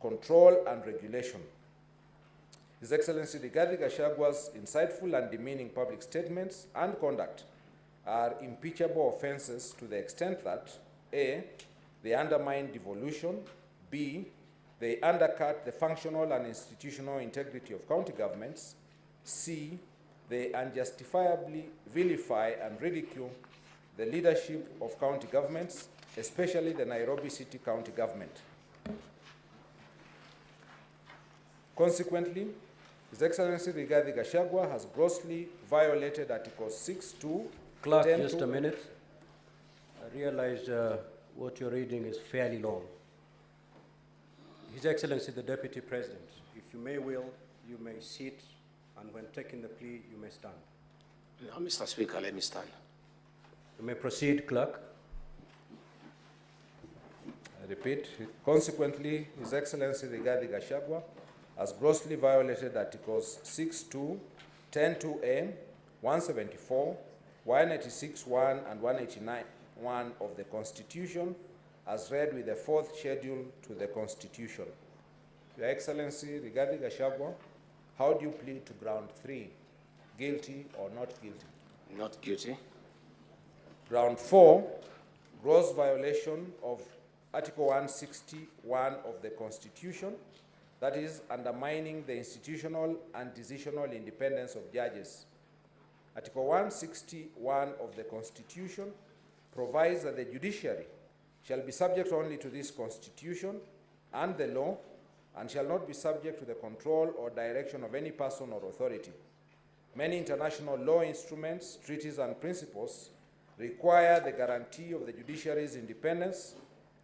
control and regulation. His Excellency Rigathi Gachagua's insightful and demeaning public statements and conduct are impeachable offenses to the extent that A, they undermine devolution, B, they undercut the functional and institutional integrity of county governments, C, they unjustifiably vilify and ridicule the leadership of county governments, especially the Nairobi City County Government. Consequently, His Excellency Rigathi Gachagua has grossly violated Articles 6(2). Clerk, just a minute. I realize what you're reading is fairly long. His Excellency the Deputy President, if you may will, you may sit, and when taking the plea, you may stand. No, Mr. Speaker, let me stand. You may proceed, Clerk. I repeat, consequently, His Excellency Rigathi Gachagua has grossly violated Articles 6(2), 10(2)A, 174, 186(1), and 189(1) of the Constitution, as read with the fourth schedule to the Constitution. Your Excellency Rigathi Gachagua, how do you plead to ground 3, guilty or not guilty? Not guilty. Ground 4, gross violation of Article 161 of the Constitution, that is, undermining the institutional and decisional independence of judges. Article 161 of the Constitution provides that the judiciary shall be subject only to this Constitution and the law, and shall not be subject to the control or direction of any person or authority. Many international law instruments, treaties, and principles require the guarantee of the judiciary's independence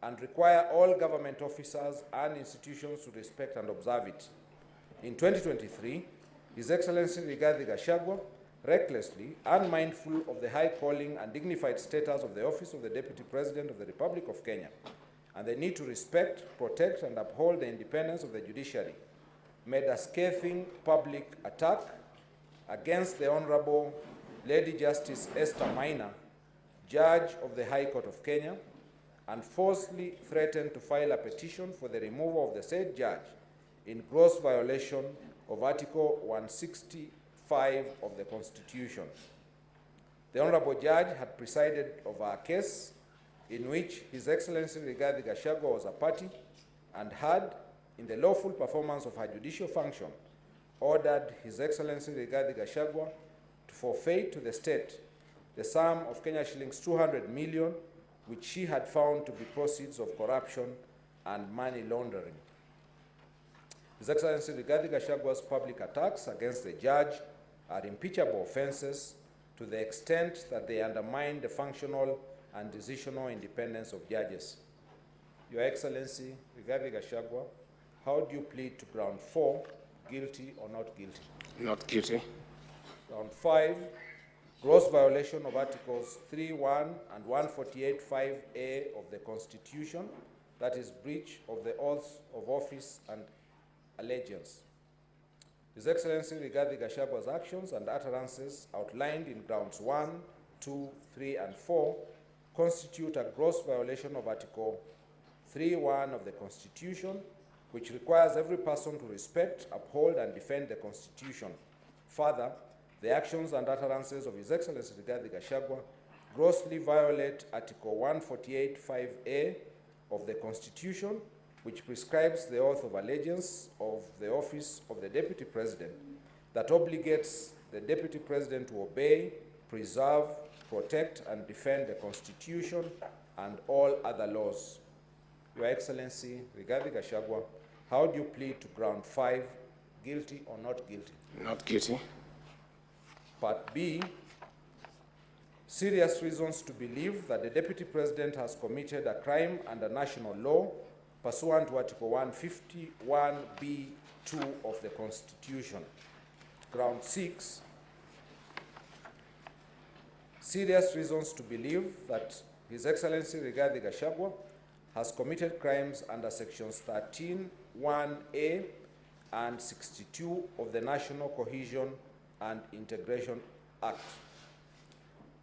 and require all government officers and institutions to respect and observe it. In 2023, His Excellency Rigathi Gachagua, recklessly, unmindful of the high calling and dignified status of the office of the Deputy President of the Republic of Kenya, and the need to respect, protect, and uphold the independence of the judiciary, made a scathing public attack against the Honorable Lady Justice Esther Maina, Judge of the High Court of Kenya, and falsely threatened to file a petition for the removal of the said judge in gross violation of Article 165 of the Constitution. The Honorable Judge had presided over a case in which His Excellency Rigathi Gachagua was a party and had, in the lawful performance of her judicial function, ordered His Excellency Rigathi Gachagua to forfeit to the state the sum of Kenya shillings 200 million, which she had found to be proceeds of corruption and money laundering. His Excellency Rigathi Gachagua's public attacks against the judge are impeachable offenses to the extent that they undermine the functional and decisional independence of judges. Your Excellency Rigathi Gachagua, how do you plead to ground 4, guilty or not guilty? Not guilty. Ground 5, gross violation of Articles 3(1) and 148(5)A of the Constitution, that is, breach of the oaths of office and allegiance. His Excellency Rigathi Gachagua's actions and utterances outlined in grounds 1, 2, 3, and 4 constitute a gross violation of Article 3(1) of the Constitution, which requires every person to respect, uphold, and defend the Constitution. Further, the actions and utterances of His Excellency Rigathi Gachagua grossly violate Article 148(5)A of the Constitution, which prescribes the oath of allegiance of the office of the Deputy President, that obligates the Deputy President to obey, preserve, protect, and defend the Constitution and all other laws. Your Excellency Rigathi Gachagua, how do you plead to ground 5, guilty or not guilty? Not guilty. Part B, serious reasons to believe that the Deputy President has committed a crime under national law pursuant to Article 151(b)(2) of the Constitution. Ground 6, serious reasons to believe that His Excellency Rigathi Gachagua has committed crimes under Sections 13(1)(a) and 62 of the National Cohesion and Integration Act.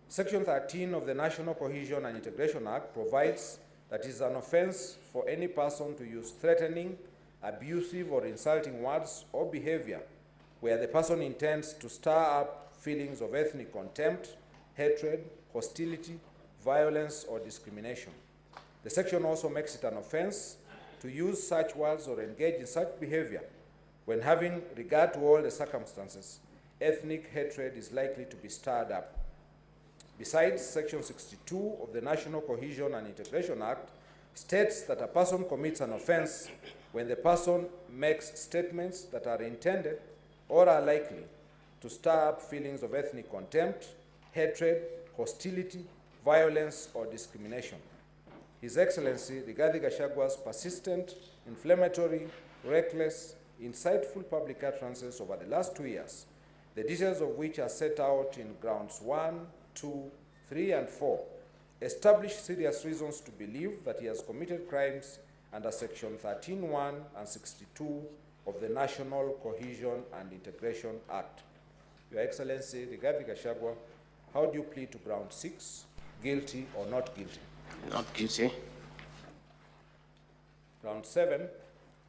Section 13 of the National Cohesion and Integration Act provides that it is an offense for any person to use threatening, abusive or insulting words or behavior where the person intends to stir up feelings of ethnic contempt, hatred, hostility, violence, or discrimination. The section also makes it an offense to use such words or engage in such behavior when, having regard to all the circumstances, ethnic hatred is likely to be stirred up. Besides, Section 62 of the National Cohesion and Integration Act states that a person commits an offense when the person makes statements that are intended or are likely to stir up feelings of ethnic contempt, hatred, hostility, violence, or discrimination. His Excellency Rigathi Gachagua's persistent, inflammatory, reckless, insightful public utterances over the last 2 years, the details of which are set out in grounds 1, 2, 3, and 4, establish serious reasons to believe that he has committed crimes under Section 13(1) and 62 of the National Cohesion and Integration Act. Your Excellency Rigathi Gachagua, how do you plead to ground 6, guilty or not guilty? Not guilty. Ground 7,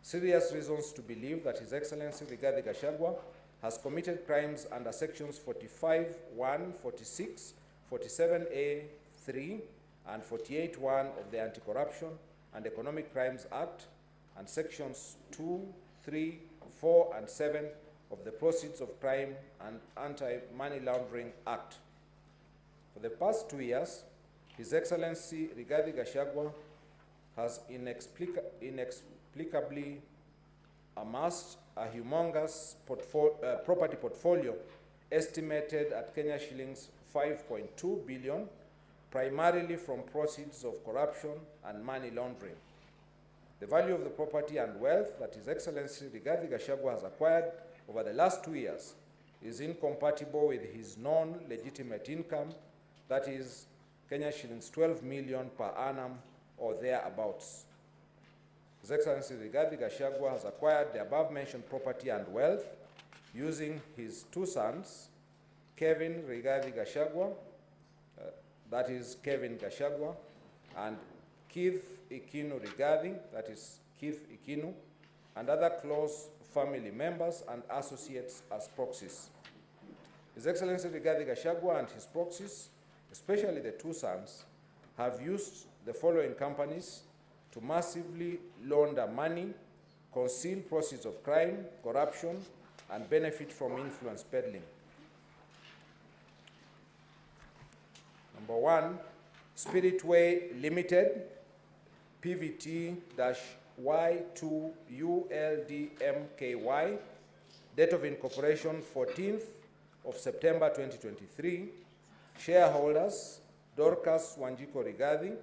serious reasons to believe that His Excellency Rigathi Gachagua has committed crimes under Sections 45(1), 46, 47A, 3, and 48(1) of the Anti-Corruption and Economic Crimes Act, and Sections 2, 3, 4, and 7 of the Proceeds of Crime and Anti-Money Laundering Act. For the past 2 years, His Excellency Rigathi Gachagua has inexplicably amassed a humongous property portfolio estimated at Kenya shillings 5.2 billion, primarily from proceeds of corruption and money laundering. The value of the property and wealth that His Excellency Rigathi Gachagua has acquired over the last 2 years is incompatible with his non-legitimate income, that is Kenya shillings 12 million per annum or thereabouts. His Excellency Rigathi Gachagua has acquired the above-mentioned property and wealth using his 2 sons, Kevin Rigathi Gachagua, that is Kevin Gachagua, and Keith Ikinu Rigathi, that is Keith Ikinu, and other close family members and associates as proxies. His Excellency Rigathi Gachagua and his proxies, especially the 2 sons, have used the following companies to massively launder money, conceal proceeds of crime, corruption, and benefit from influence peddling. Number 1, Spiritway Limited, PVT-Y2ULDMKY, date of incorporation 14th of September 2023, shareholders, Dorcas Wanjiko Rigathi,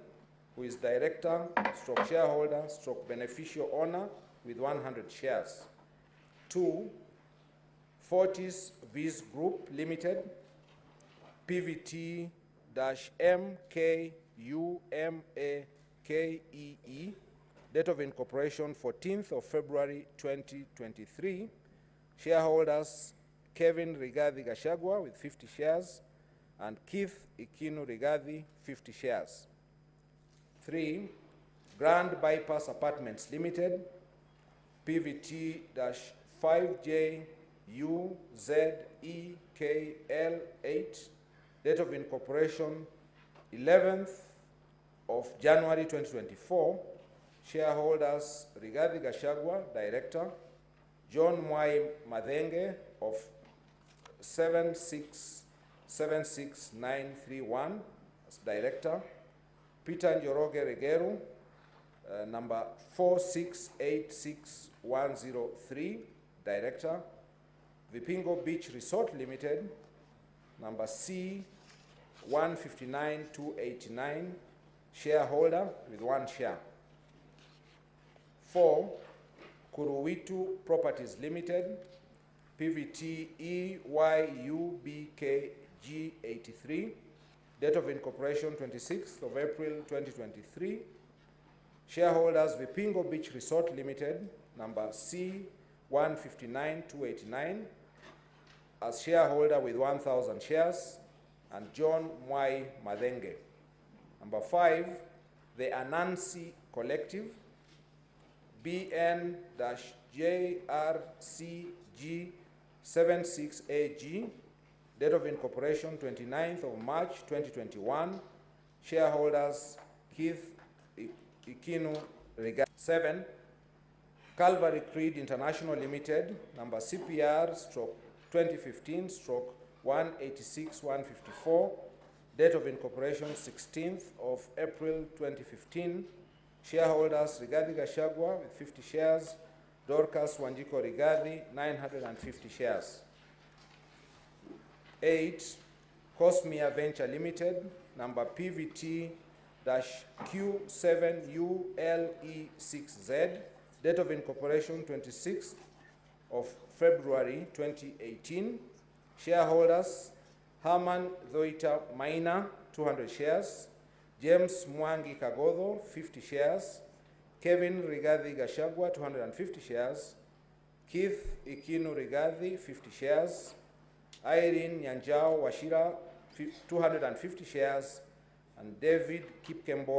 who is director, stroke shareholder, stroke beneficial owner with 100 shares. 2, Fortis Viz Group Limited, PVT-MKUMAKEE, date of incorporation 14th of February 2023, shareholders Kevin Rigathi Gachagua with 50 shares and Keith Ikinu Rigathi 50 shares. 3, Grand Bypass Apartments Limited, PVT-5JUZEKL8, date of incorporation 11th of January 2024, shareholders Rigathi Gachagua, director, John Mwai Madenge of 7676931 as director, Peter Njoroge Regeru, number 4686103, director, Vipingo Beach Resort Limited, number C159289, shareholder with 1 share. 4, Kuruwitu Properties Limited, PVT-EYUBKG83, date of incorporation 26th of April 2023, shareholders Vipingo Beach Resort Limited, number C159289, as shareholder with 1,000 shares, and John Mwai Madenge. Number 5, the Anansi Collective, BN-JRCG76AG, date of incorporation 29th of March 2021, shareholders Keith Ikinu Rigathi. 7. Calvary Creed International Limited, number CPR/2015/186-154, date of incorporation 16th of April 2015, shareholders Rigathi Gachagua with 50 shares, Dorcas Wanjiko Rigathi 950 shares. 8. Cosmia Venture Limited, number PVT-Q7ULE6Z, date of incorporation 26th of February 2018, shareholders Herman Zoita Maina 200 shares, James Mwangi Kagodho 50 shares, Kevin Rigathi Gachagua 250 shares, Keith Ikinu Rigathi 50 shares, Irene Nyanjao Washira 250 shares, and David Kipkembo